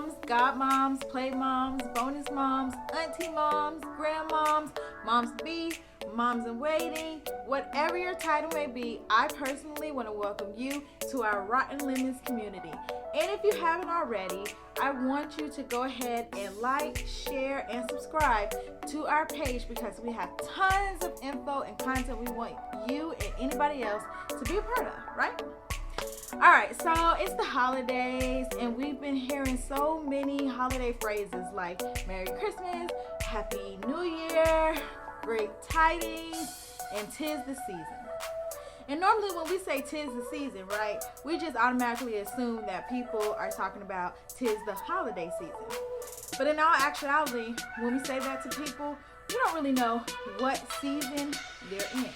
moms, god moms, play moms, bonus moms, auntie moms, grandmoms, moms to be, moms in waiting, whatever your title may be, I personally want to welcome you to our Rotten Lemons community. And if you haven't already, I want you to go ahead and like, share, and subscribe to our page because we have tons of info and content we want you and anybody else to be a part of, right? Alright, so it's the holidays and we've been hearing so many holiday phrases like Merry Christmas, Happy New Year, Great Tidings, and 'tis the season. And normally when we say 'tis the season, right, we just automatically assume that people are talking about 'tis the holiday season. But in all actuality, when we say that to people, we don't really know what season they're in.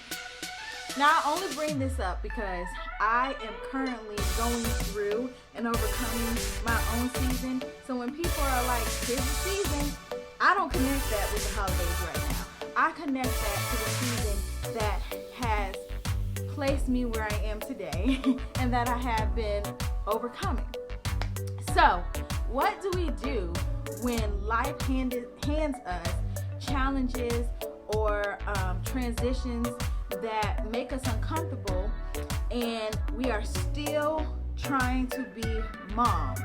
Now, I only bring this up because I am currently going through and overcoming my own season. So when people are like, 'tis the season, I don't connect that with the holidays right now. I connect that to the season that has placed me where I am today and that I have been overcoming. So, what do we do when life hands us challenges or transitions that make us uncomfortable and we are still trying to be moms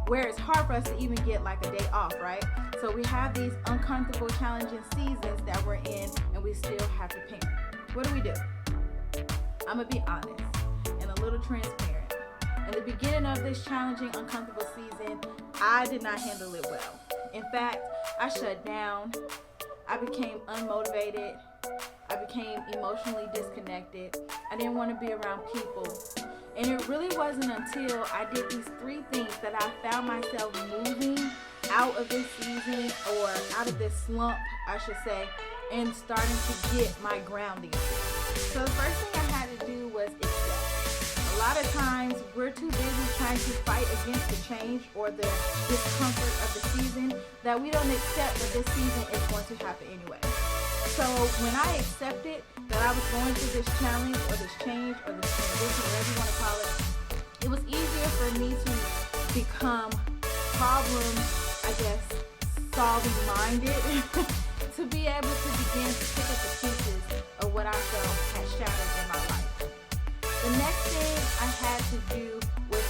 where it's hard for us to even get like a day off, right? So we have these uncomfortable, challenging seasons that we're in and we still have to parent. What do? I'm gonna be honest and a little transparent. In the beginning of this challenging, uncomfortable season, I did not handle it well. In fact, I shut down. I became unmotivated. I became emotionally disconnected. I didn't want to be around people. And it really wasn't until I did these 3 things that I found myself moving out of this season, or out of this slump, I should say, and starting to get my grounding. So the first thing I had to do was accept. A lot of times we're too busy trying to fight against the change or the discomfort of the season that we don't accept that this season is going to happen anyway. So when I accepted that I was going through this challenge or this change or this transition, whatever you want to call it was easier for me to become problem, solving minded to be able to begin to pick up the pieces of what I felt had shattered in my life. The next thing I had to do was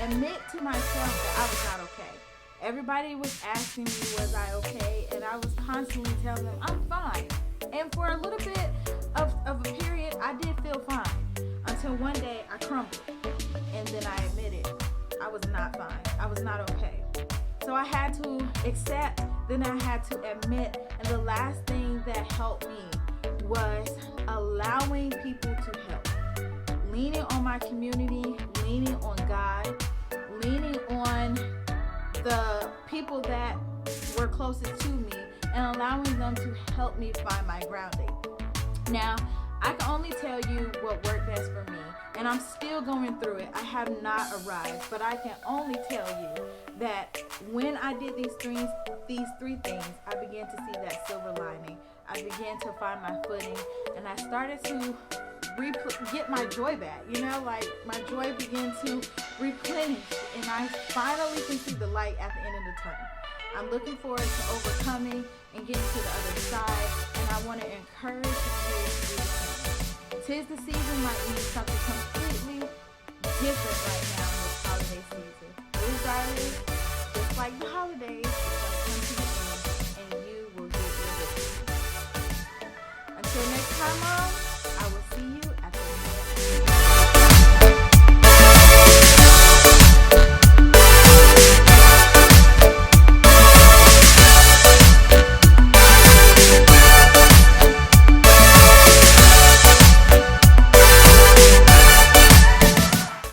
admit to myself that I was not okay. Everybody was asking me, was I okay? And I was constantly telling them, I'm fine. And for a little bit of a period, I did feel fine. Until one day I crumbled. And then I admitted I was not fine. I was not okay. So I had to accept, then I had to admit. And the last thing that helped me was allowing people to help. Leaning on my community, leaning on God, leaning on the people that were closest to me and allowing them to help me find my grounding. Now, I can only tell you what worked best for me, and I'm still going through it. I have not arrived, but I can only tell you that when I did these three things, I began to see that silver lining. I began to find my footing, and I started to get my joy back. Like my joy began to replenish, and I finally can see the light at the end of the tunnel. I'm looking forward to overcoming and getting to the other side, and I want to encourage you to do the same. 'Tis the season might mean something completely different right now in this holiday season. Regardless, just like the holidays, it's going to come to the end, and you will get your victory. Until next time, Mom.